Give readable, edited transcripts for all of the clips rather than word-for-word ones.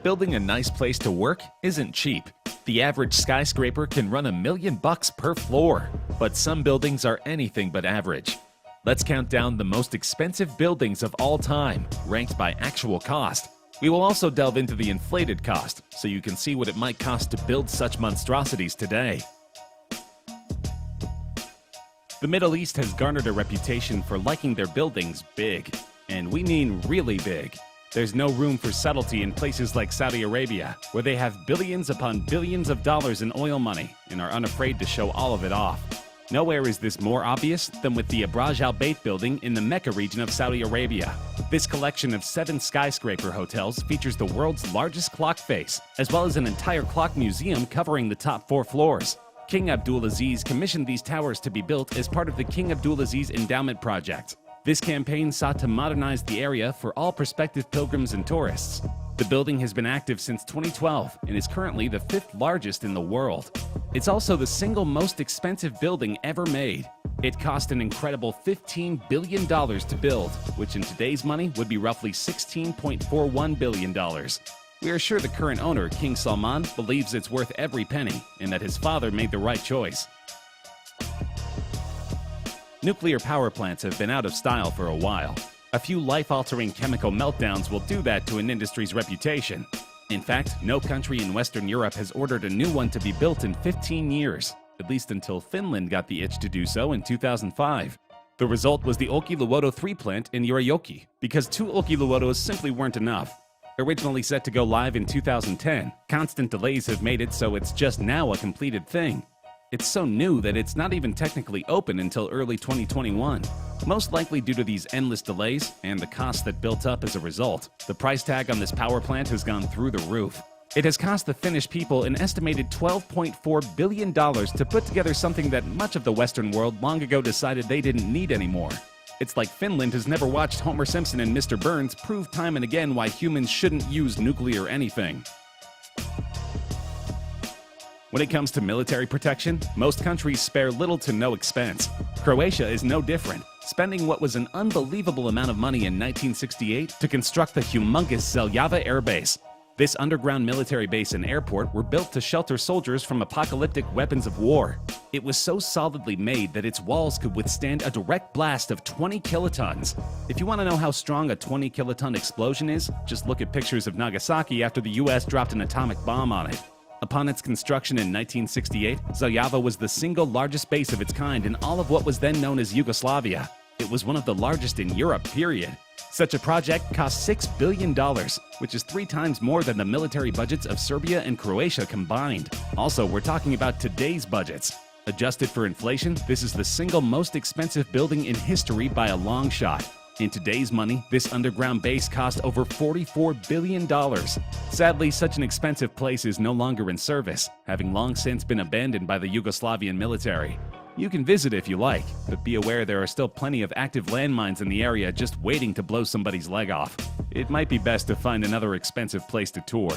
Building a nice place to work isn't cheap. The average skyscraper can run $1 million per floor, but some buildings are anything but average. Let's count down the most expensive buildings of all time, ranked by actual cost. We will also delve into the inflated cost, so you can see what it might cost to build such monstrosities today. The Middle East has garnered a reputation for liking their buildings big, and we mean really big. There's no room for subtlety in places like Saudi Arabia, where they have billions upon billions of dollars in oil money and are unafraid to show all of it off. Nowhere is this more obvious than with the Abraj Al Bayt building in the Mecca region of Saudi Arabia. This collection of 7 skyscraper hotels features the world's largest clock face, as well as an entire clock museum covering the top 4 floors. King Abdulaziz commissioned these towers to be built as part of the King Abdulaziz Endowment Project. This campaign sought to modernize the area for all prospective pilgrims and tourists. The building has been active since 2012 and is currently the 5th largest in the world. It's also the single most expensive building ever made. It cost an incredible $15 billion to build, which in today's money would be roughly $16.41 billion. We are sure the current owner, King Salman, believes it's worth every penny and that his father made the right choice. Nuclear power plants have been out of style for a while. A few life-altering chemical meltdowns will do that to an industry's reputation. In fact, no country in Western Europe has ordered a new one to be built in 15 years, at least until Finland got the itch to do so in 2005. The result was the Olkiluoto 3 plant in EURAJOKI, because 2 Olkiluotos simply weren't enough. Originally set to go live in 2010, constant delays have made it so it's just now a completed thing. It's so new that it's not even technically open until early 2021. Most likely due to these endless delays and the costs that built up as a result, the price tag on this power plant has gone through the roof. It has cost the Finnish people an estimated $12.4 billion to put together something that much of the Western world long ago decided they didn't need anymore. It's like Finland has never watched Homer Simpson and Mr. Burns prove time and again why humans shouldn't use nuclear anything. When it comes to military protection, most countries spare little to no expense. Croatia is no different, spending what was an unbelievable amount of money in 1968 to construct the humongous ZELJAVA air base. This underground military base and airport were built to shelter soldiers from apocalyptic weapons of war. It was so solidly made that its walls could withstand a direct blast of 20 kilotons. If you want to know how strong a 20 kiloton explosion is, just look at pictures of Nagasaki after the US dropped an atomic bomb on it. Upon its construction in 1968, ZELJAVA was the single largest base of its kind in all of what was then known as Yugoslavia. It was one of the largest in Europe, period. Such a project cost $6 billion, which is 3 times more than the military budgets of Serbia and Croatia combined. Also, we're talking about today's budgets. Adjusted for inflation, this is the single most expensive building in history by a long shot. In today's money, this underground base cost over $44 billion. Sadly, such an expensive place is no longer in service, having long since been abandoned by the Yugoslavian military. You can visit if you like, but be aware there are still plenty of active landmines in the area just waiting to blow somebody's leg off. It might be best to find another expensive place to tour.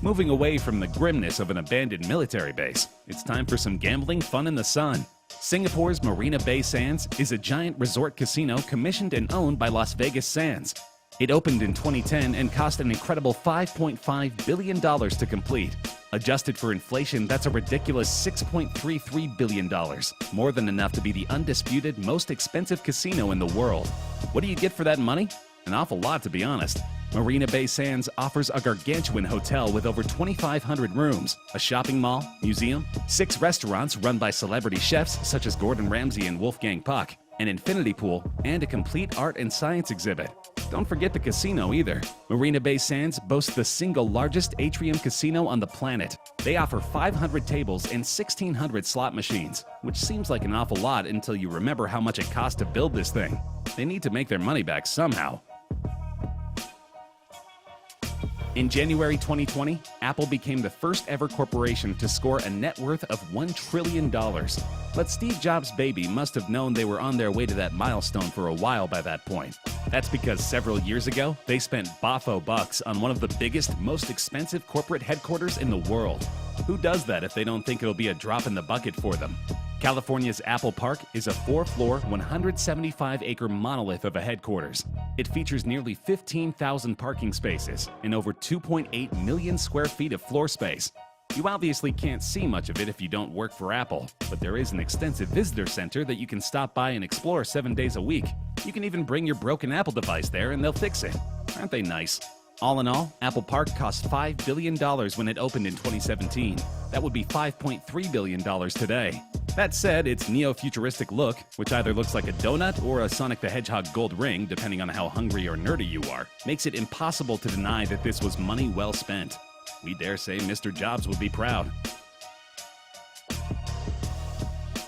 Moving away from the grimness of an abandoned military base, it's time for some gambling fun in the sun. Singapore's Marina Bay Sands is a giant resort casino commissioned and owned by Las Vegas Sands. It opened in 2010 and cost an incredible $5.5 billion to complete. Adjusted for inflation, that's a ridiculous $6.33 billion, more than enough to be the undisputed most expensive casino in the world. What do you get for that money? An awful lot, to be honest. Marina Bay Sands offers a gargantuan hotel with over 2,500 rooms, a shopping mall, museum, 6 restaurants run by celebrity chefs such as Gordon Ramsay and Wolfgang Puck, an infinity pool, and a complete art and science exhibit. Don't forget the casino either. Marina Bay Sands boasts the single largest atrium casino on the planet. They offer 500 tables and 1,600 slot machines, which seems like an awful lot until you remember how much it cost to build this thing. They need to make their money back somehow. In January 2020, Apple became the first ever corporation to score a net worth of $1 trillion. But Steve Jobs' baby must have known they were on their way to that milestone for a while by that point. That's because several years ago, they spent boffo bucks on one of the biggest, most expensive corporate headquarters in the world. Who does that if they don't think it'll be a drop in the bucket for them? California's Apple Park is a 4-floor, 175-acre monolith of a headquarters. It features nearly 15,000 parking spaces and over 2.8 million square feet of floor space. You obviously can't see much of it if you don't work for Apple, but there is an extensive visitor center that you can stop by and explore 7 days a week. You can even bring your broken Apple device there and they'll fix it. Aren't they nice? All in all, Apple Park cost $5 billion when it opened in 2017. That would be $5.3 billion today. That said, its neo-futuristic look, which either looks like a donut or a Sonic the Hedgehog gold ring, depending on how hungry or nerdy you are, makes it impossible to deny that this was money well spent. We dare say Mr. Jobs would be proud.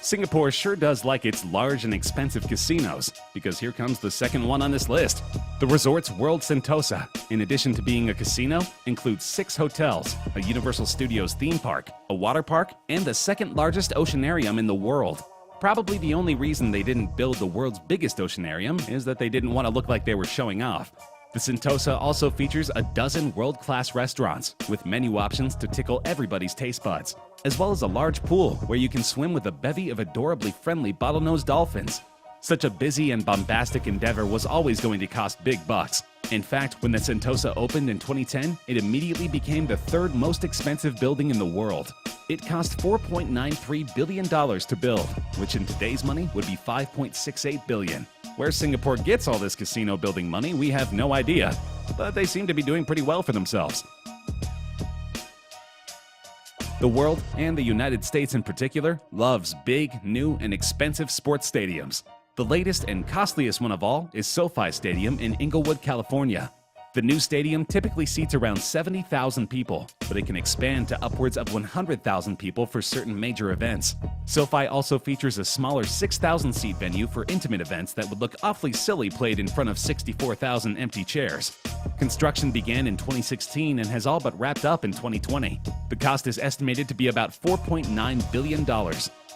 Singapore sure does like its large and expensive casinos, because here comes the second one on this list. The resort's World Sentosa, in addition to being a casino, includes 6 hotels, a Universal Studios theme park, a water park, and the second largest oceanarium in the world. Probably the only reason they didn't build the world's biggest oceanarium is that they didn't want to look like they were showing off. The Sentosa also features a dozen world-class restaurants, with menu options to tickle everybody's taste buds, as well as a large pool where you can swim with a bevy of adorably friendly bottlenose dolphins. Such a busy and bombastic endeavor was always going to cost big bucks. In fact, when the Sentosa opened in 2010, it immediately became the 3rd most expensive building in the world. It cost $4.93 billion to build, which in today's money would be $5.68 billion. Where Singapore gets all this casino building money, we have no idea, but they seem to be doing pretty well for themselves. The world, and the United States in particular, loves big, new, and expensive sports stadiums. The latest and costliest one of all is SoFi Stadium in Inglewood, California. The new stadium typically seats around 70,000 people, but it can expand to upwards of 100,000 people for certain major events. SoFi also features a smaller 6,000-seat venue for intimate events that would look awfully silly played in front of 64,000 empty chairs. Construction began in 2016 and has all but wrapped up in 2020. The cost is estimated to be about $4.9 billion.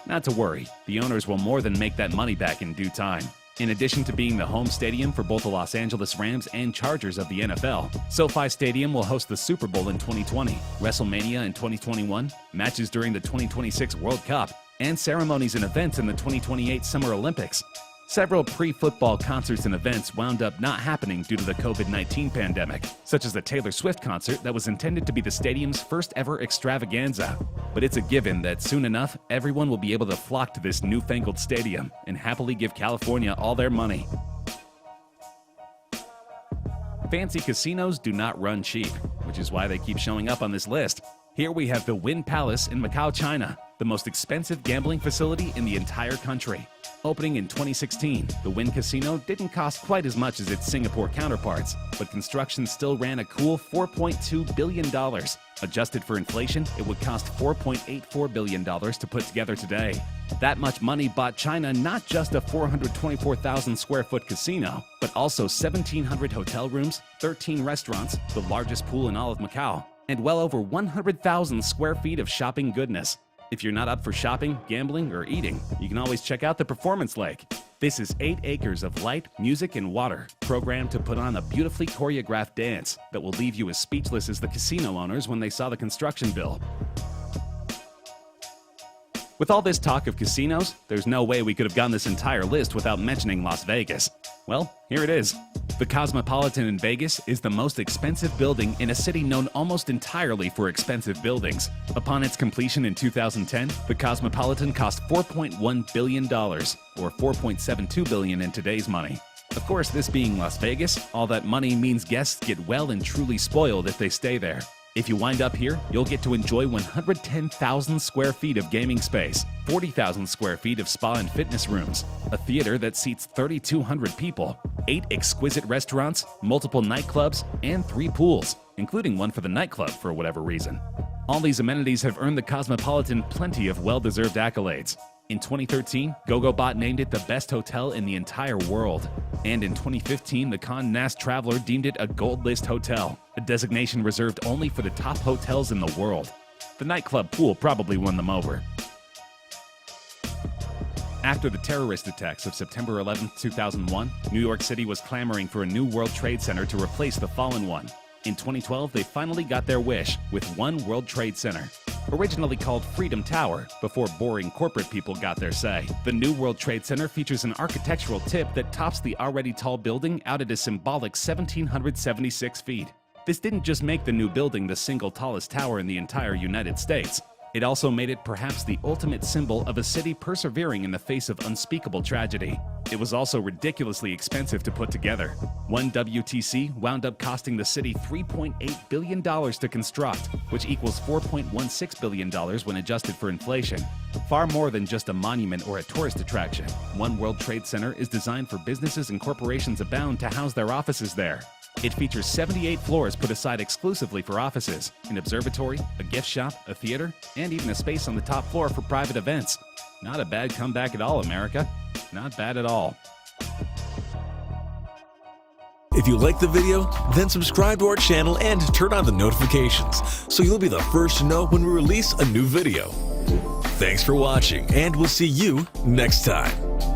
Not to worry, the owners will more than make that money back in due time. In addition to being the home stadium for both the Los Angeles Rams and Chargers of the NFL, SoFi Stadium will host the Super Bowl in 2020, WrestleMania in 2021, matches during the 2026 World Cup, and ceremonies and events in the 2028 Summer Olympics. Several pre-football concerts and events wound up not happening due to the COVID-19 pandemic, such as the Taylor Swift concert that was intended to be the stadium's first ever extravaganza. But it's a given that soon enough, everyone will be able to flock to this newfangled stadium and happily give California all their money. Fancy casinos do not run cheap, which is why they keep showing up on this list. Here we have the Wynn Palace in Macau, China, the most expensive gambling facility in the entire country. Opening in 2016, the Wynn Casino didn't cost quite as much as its Singapore counterparts, but construction still ran a cool $4.2 billion. Adjusted for inflation, it would cost $4.84 billion to put together today. That much money bought China not just a 424,000 square foot casino, but also 1,700 hotel rooms, 13 restaurants, the largest pool in all of Macau, and well over 100,000 square feet of shopping goodness. If you're not up for shopping, gambling, or eating, you can always check out the Performance Lake. This is 8 acres of light, music, and water, programmed to put on a beautifully choreographed dance that will leave you as speechless as the casino owners when they saw the construction bill. With all this talk of casinos, there's no way we could have gone this entire list without mentioning Las Vegas. Well, here it is. The Cosmopolitan in Vegas is the most expensive building in a city known almost entirely for expensive buildings. Upon its completion in 2010, the Cosmopolitan cost $4.1 billion, or $4.72 billion in today's money. Of course, this being Las Vegas, all that money means guests get well and truly spoiled if they stay there. If you wind up here, you'll get to enjoy 110,000 square feet of gaming space, 40,000 square feet of spa and fitness rooms, a theater that seats 3,200 people, 8 exquisite restaurants, multiple nightclubs, and 3 pools, including one for the nightclub for whatever reason. All these amenities have earned the Cosmopolitan plenty of well-deserved accolades. In 2013, GoGoBot named it the best hotel in the entire world. And in 2015, the Condé Nast Traveler deemed it a gold list hotel, a designation reserved only for the top hotels in the world. The nightclub pool probably won them over. After the terrorist attacks of September 11, 2001, New York City was clamoring for a new World Trade Center to replace the fallen one. In 2012, they finally got their wish with One World Trade Center. Originally called Freedom Tower, before boring corporate people got their say, the new World Trade Center features an architectural tip that tops the already tall building out at a symbolic 1,776 feet. This didn't just make the new building the single tallest tower in the entire United States. It also made it perhaps the ultimate symbol of a city persevering in the face of unspeakable tragedy. It was also ridiculously expensive to put together. One WTC wound up costing the city $3.8 billion to construct, which equals $4.16 billion when adjusted for inflation. Far more than just a monument or a tourist attraction, One World Trade Center is designed for businesses and corporations abound to house their offices there. It features 78 floors put aside exclusively for offices, an observatory, a gift shop, a theater, and even a space on the top floor for private events. Not a bad comeback at all, America. Not bad at all. If you like the video, then subscribe to our channel and turn on the notifications so you'll be the first to know when we release a new video. Thanks for watching, and we'll see you next time.